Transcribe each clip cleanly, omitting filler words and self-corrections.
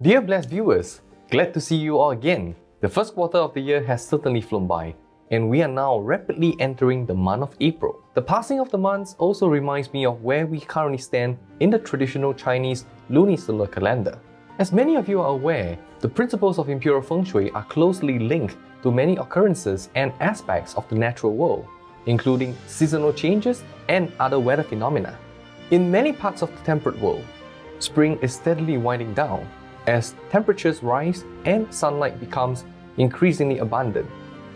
Dear blessed viewers, glad to see you all again. The first quarter of the year has certainly flown by, and we are now rapidly entering the month of April. The passing of the months also reminds me of where we currently stand in the traditional Chinese lunisolar calendar. As many of you are aware, the principles of Imperial Feng Shui are closely linked to many occurrences and aspects of the natural world, including seasonal changes and other weather phenomena. In many parts of the temperate world, spring is steadily winding down as temperatures rise and sunlight becomes increasingly abundant.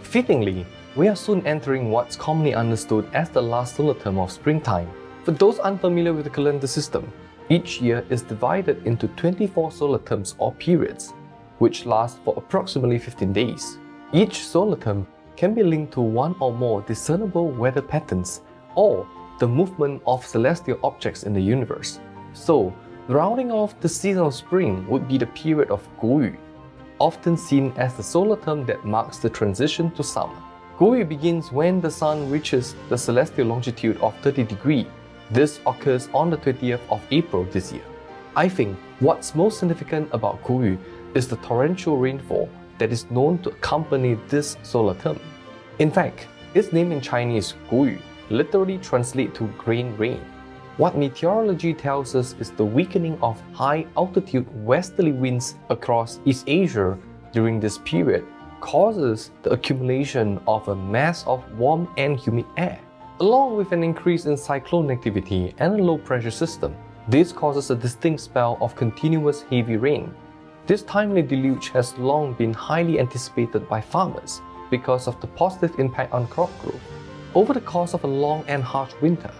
Fittingly, we are soon entering what's commonly understood as the last solar term of springtime. For those unfamiliar with the calendar system, each year is divided into 24 solar terms or periods, which last for approximately 15 days. Each solar term can be linked to one or more discernible weather patterns or the movement of celestial objects in the universe. So, rounding off the season of spring would be the period of Guyu, often seen as the solar term that marks the transition to summer. Guyu begins when the sun reaches the celestial longitude of 30 degrees. This occurs on the 20th of April this year. I think what's most significant about Guyu is the torrential rainfall that is known to accompany this solar term. In fact, its name in Chinese, Guyu, literally translates to grain rain. What meteorology tells us is the weakening of high-altitude westerly winds across East Asia during this period causes the accumulation of a mass of warm and humid air, along with an increase in cyclone activity and a low-pressure system. This causes a distinct spell of continuous heavy rain. This timely deluge has long been highly anticipated by farmers because of the positive impact on crop growth. Over the course of a long and harsh winter,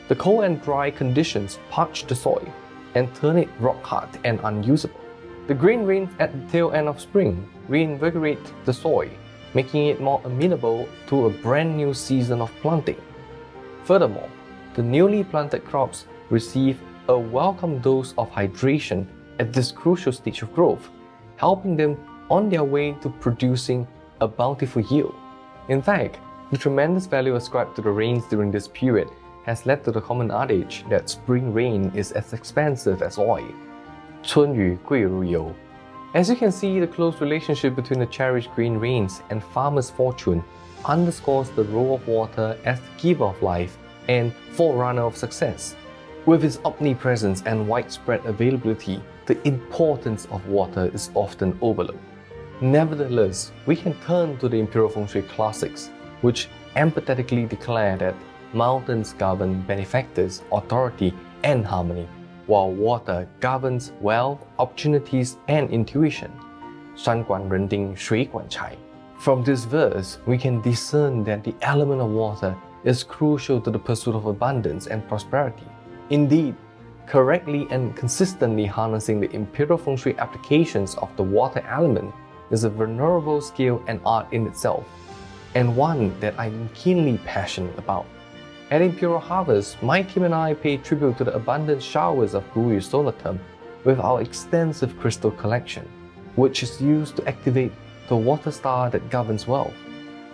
the cold and dry conditions parch the soil and turn it rock-hard and unusable. The green rains at the tail end of spring reinvigorate the soil, making it more amenable to a brand new season of planting. Furthermore, the newly planted crops receive a welcome dose of hydration at this crucial stage of growth, helping them on their way to producing a bountiful yield. In fact, the tremendous value ascribed to the rains during this period has led to the common adage that spring rain is as expensive as oil. 春雨贵如油. As you can see, the close relationship between the cherished green rains and farmers' fortune underscores the role of water as the giver of life and forerunner of success. With its omnipresence and widespread availability, the importance of water is often overlooked. Nevertheless, we can turn to the Imperial Feng Shui classics, which empathetically declare that mountains govern benefactors, authority, and harmony, while water governs wealth, opportunities, and intuition. 山管人丁，水管财. From this verse, we can discern that the element of water is crucial to the pursuit of abundance and prosperity. Indeed, correctly and consistently harnessing the Imperial Feng Shui applications of the water element is a venerable skill and art in itself, and one that I'm keenly passionate about. At Imperial Harvest, my team and I pay tribute to the abundant showers of Guyu solar term with our extensive crystal collection, which is used to activate the water star that governs wealth.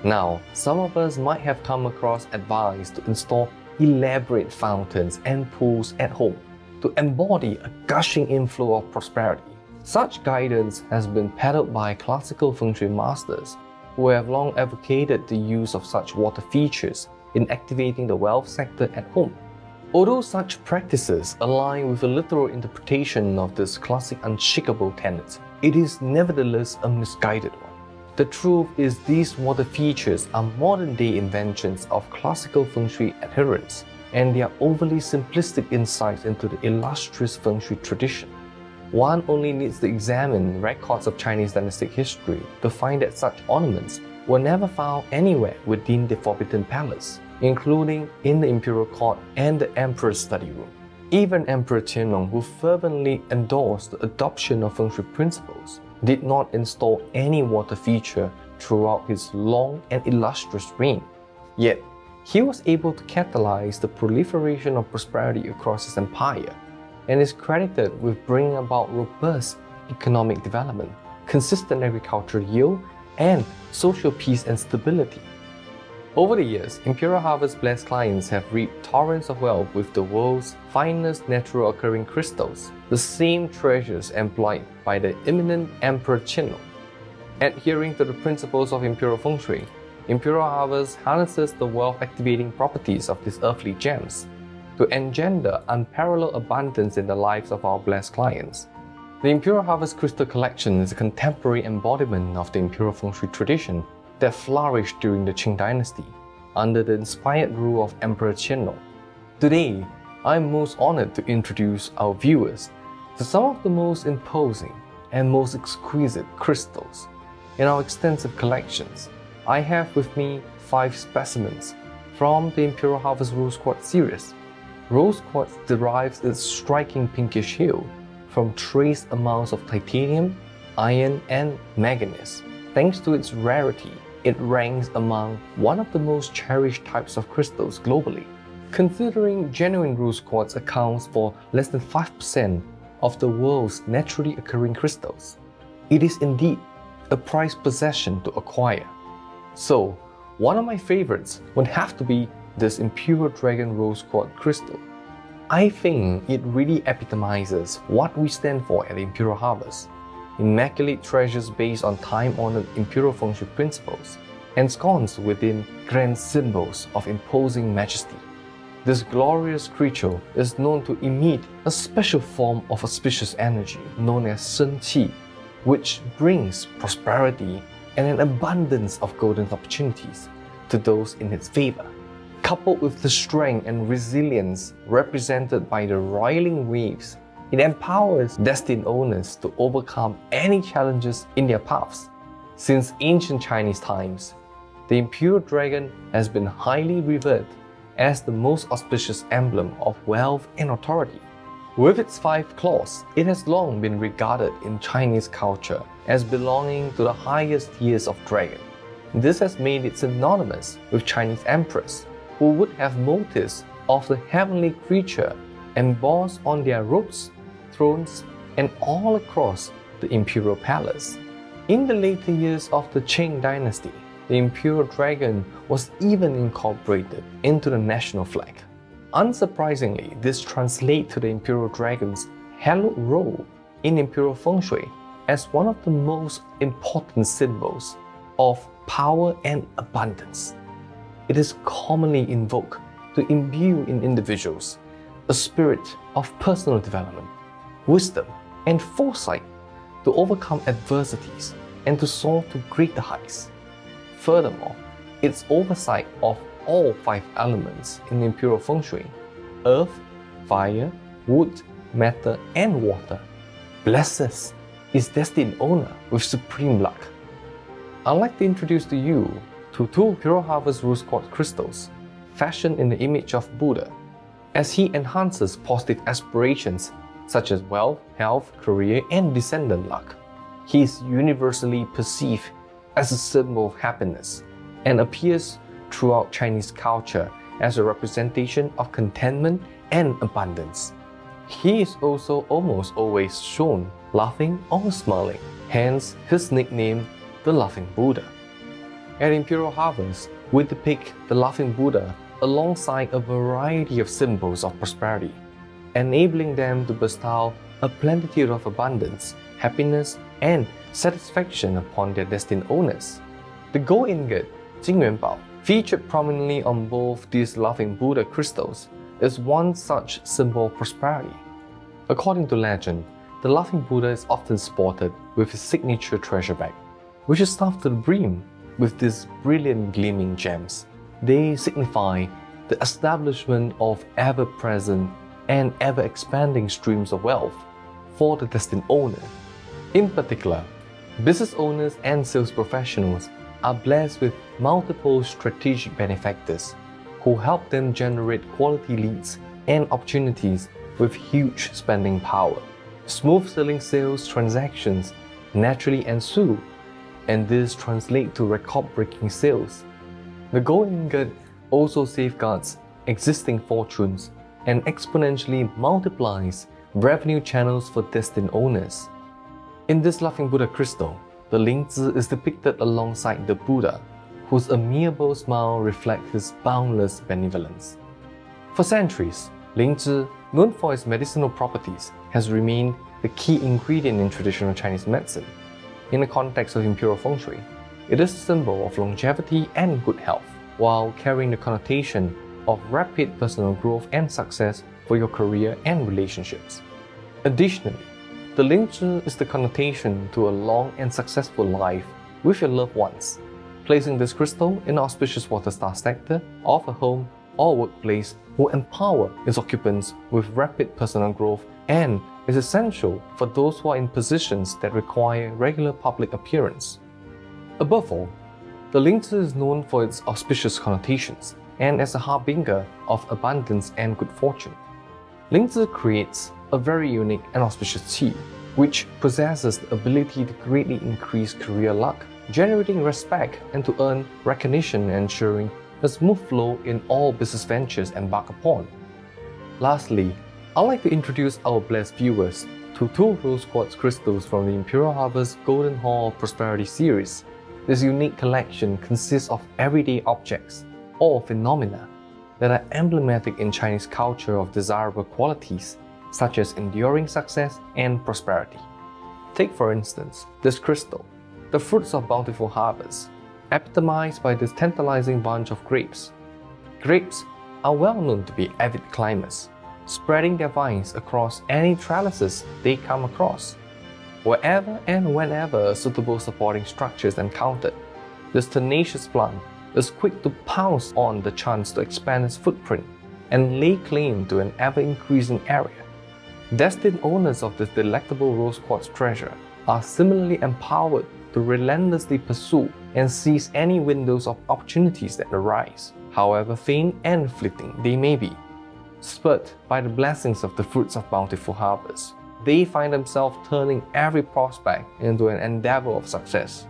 Now, some of us might have come across advice to install elaborate fountains and pools at home to embody a gushing inflow of prosperity. Such guidance has been peddled by classical feng shui masters who have long advocated the use of such water features in activating the wealth sector at home. Although such practices align with a literal interpretation of this classic unshakable tenet, it is nevertheless a misguided one. The truth is these water features are modern-day inventions of classical feng shui adherents, and they are overly simplistic insights into the illustrious feng shui tradition. One only needs to examine records of Chinese dynastic history to find that such ornaments were never found anywhere within the Forbidden Palace, including in the imperial court and the emperor's study room. Even Emperor Qian Long, who fervently endorsed the adoption of feng shui principles, did not install any water feature throughout his long and illustrious reign. Yet, he was able to catalyze the proliferation of prosperity across his empire, and is credited with bringing about robust economic development, consistent agricultural yield, and social peace and stability. Over the years, Imperial Harvest blessed clients have reaped torrents of wealth with the world's finest natural occurring crystals, the same treasures employed by the eminent Emperor Qian Long. Adhering to the principles of Imperial Feng Shui, Imperial Harvest harnesses the wealth-activating properties of these earthly gems to engender unparalleled abundance in the lives of our blessed clients. The Imperial Harvest Crystal Collection is a contemporary embodiment of the Imperial Feng Shui tradition that flourished during the Qing dynasty under the inspired rule of Emperor Qian Long. Today, I am most honored to introduce our viewers to some of the most imposing and most exquisite crystals in our extensive collections. I have with me 5 specimens from the Imperial Harvest Rose Quartz series. Rose Quartz derives its striking pinkish hue from trace amounts of titanium, iron, and manganese. Thanks to its rarity, it ranks among one of the most cherished types of crystals globally. Considering genuine rose quartz accounts for less than 5% of the world's naturally occurring crystals, it is indeed a prized possession to acquire. So, one of my favorites would have to be this Imperial Dragon Rose Quartz crystal. I think it really epitomizes what we stand for at Imperial Harvest. Immaculate treasures based on time-honored Imperial Feng Shui principles, ensconced within grand symbols of imposing majesty. This glorious creature is known to emit a special form of auspicious energy known as Shen Qi, which brings prosperity and an abundance of golden opportunities to those in its favor. Coupled with the strength and resilience represented by the roiling waves, it empowers destined owners to overcome any challenges in their paths. Since ancient Chinese times, the Imperial Dragon has been highly revered as the most auspicious emblem of wealth and authority. With its 5 claws, it has long been regarded in Chinese culture as belonging to the highest tiers of dragon. This has made it synonymous with Chinese emperors, who would have motifs of the heavenly creature embossed on their robes, thrones, and all across the imperial palace. In the later years of the Qing dynasty, the Imperial Dragon was even incorporated into the national flag. Unsurprisingly, this translates to the Imperial Dragon's hallowed role in Imperial Feng Shui as one of the most important symbols of power and abundance. It is commonly invoked to imbue in individuals a spirit of personal development, wisdom, and foresight to overcome adversities and to soar to greater heights. Furthermore, its oversight of all 5 elements in Imperial Feng Shui — earth, fire, wood, matter, and water — blesses its destined owner with supreme luck. I'd like to introduce to you to 2 Imperial Harvest Rose Quartz crystals fashioned in the image of Buddha, as he enhances positive aspirations such as wealth, health, career, and descendant luck. He is universally perceived as a symbol of happiness and appears throughout Chinese culture as a representation of contentment and abundance. He is also almost always shown laughing or smiling, hence his nickname, the Laughing Buddha. At Imperial Harvest, we depict the Laughing Buddha alongside a variety of symbols of prosperity, enabling them to bestow a plenitude of abundance, happiness, and satisfaction upon their destined owners. The gold ingot, Jingyuanbao, featured prominently on both these Laughing Buddha crystals, is one such symbol of prosperity. According to legend, the Laughing Buddha is often sported with his signature treasure bag, which is stuffed to the brim with these brilliant gleaming gems. They signify the establishment of ever-present and ever-expanding streams of wealth for the destined owner. In particular, business owners and sales professionals are blessed with multiple strategic benefactors who help them generate quality leads and opportunities with huge spending power. Smooth selling sales transactions naturally ensue, and this translates to record-breaking sales. The gold ingot also safeguards existing fortunes and exponentially multiplies revenue channels for destined owners. In this Laughing Buddha crystal, the Lingzi is depicted alongside the Buddha, whose amiable smile reflects his boundless benevolence. For centuries, Lingzhi, known for its medicinal properties, has remained the key ingredient in traditional Chinese medicine. In the context of Imperial Feng Shui, it is a symbol of longevity and good health, while carrying the connotation of rapid personal growth and success for your career and relationships. Additionally, the Lingzhi is the connotation to a long and successful life with your loved ones. Placing this crystal in the auspicious water star sector of a home or workplace will empower its occupants with rapid personal growth and is essential for those who are in positions that require regular public appearance. Above all, the Lingzhi is known for its auspicious connotations and as a harbinger of abundance and good fortune. Lingzhi creates a very unique and auspicious qi, which possesses the ability to greatly increase career luck, generating respect and to earn recognition and ensuring a smooth flow in all business ventures embarked upon. Lastly, I'd like to introduce our blessed viewers to 2 rose quartz crystals from the Imperial Harvest Golden Hall of Prosperity series. This unique collection consists of everyday objects or phenomena that are emblematic in Chinese culture of desirable qualities such as enduring success and prosperity. Take for instance this crystal, the fruits of bountiful harvest, epitomized by this tantalizing bunch of grapes. Grapes are well known to be avid climbers, spreading their vines across any trellises they come across. Wherever and whenever suitable supporting structure is encountered, this tenacious plant is quick to pounce on the chance to expand its footprint and lay claim to an ever-increasing area. Destined owners of this delectable rose quartz treasure are similarly empowered to relentlessly pursue and seize any windows of opportunities that arise, however faint and fleeting they may be. Spurred by the blessings of the fruits of bountiful harvest, they find themselves turning every prospect into an endeavor of success.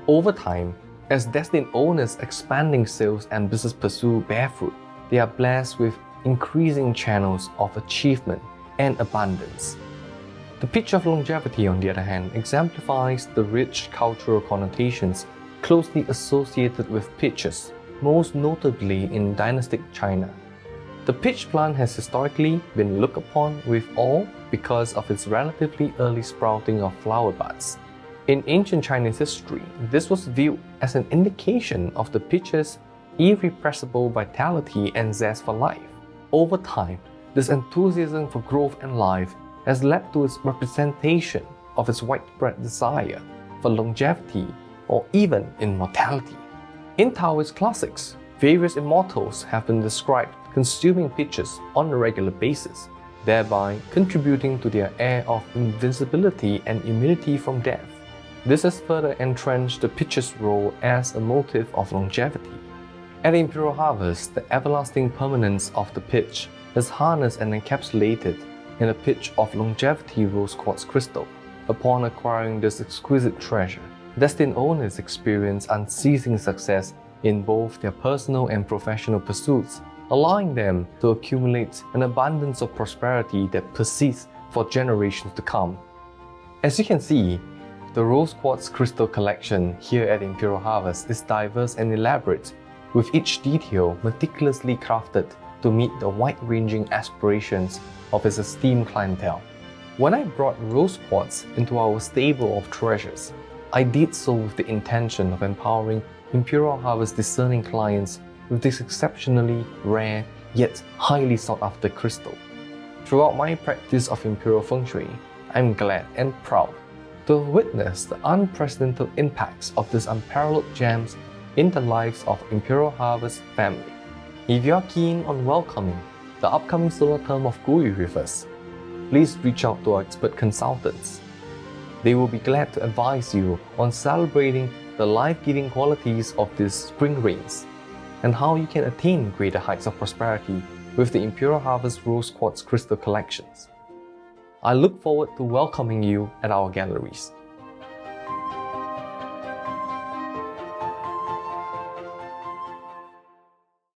Over time, as destined owners expanding sales and business pursuit bear fruit, they are blessed with increasing channels of achievement and abundance. The pitch of longevity, on the other hand, exemplifies the rich cultural connotations closely associated with pitches, most notably in dynastic China. The pitch plant has historically been looked upon with awe because of its relatively early sprouting of flower buds. In ancient Chinese history, this was viewed as an indication of the pitch's irrepressible vitality and zest for life. Over time, this enthusiasm for growth and life has led to its representation of its widespread desire for longevity or even immortality. In Taoist classics, various immortals have been described consuming pitches on a regular basis, thereby contributing to their air of invincibility and immunity from death. This has further entrenched the pitch's role as a motive of longevity. At the Imperial Harvest, the everlasting permanence of the pitch is harnessed and encapsulated in a pitch of longevity rose quartz crystal. Upon acquiring this exquisite treasure, destined owners experience unceasing success in both their personal and professional pursuits, allowing them to accumulate an abundance of prosperity that persists for generations to come. As you can see, the Rose Quartz Crystal Collection here at Imperial Harvest is diverse and elaborate, with each detail meticulously crafted to meet the wide-ranging aspirations of its esteemed clientele. When I brought Rose Quartz into our stable of treasures, I did so with the intention of empowering Imperial Harvest discerning clients with this exceptionally rare yet highly sought-after crystal. Throughout my practice of Imperial Feng Shui, I'm glad and proud to witness the unprecedented impacts of these unparalleled gems in the lives of Imperial Harvest family. If you are keen on welcoming the upcoming solar term of Guyu with us, please reach out to our expert consultants. They will be glad to advise you on celebrating the life-giving qualities of these spring rains and how you can attain greater heights of prosperity with the Imperial Harvest Rose Quartz Crystal Collections. I look forward to welcoming you at our galleries.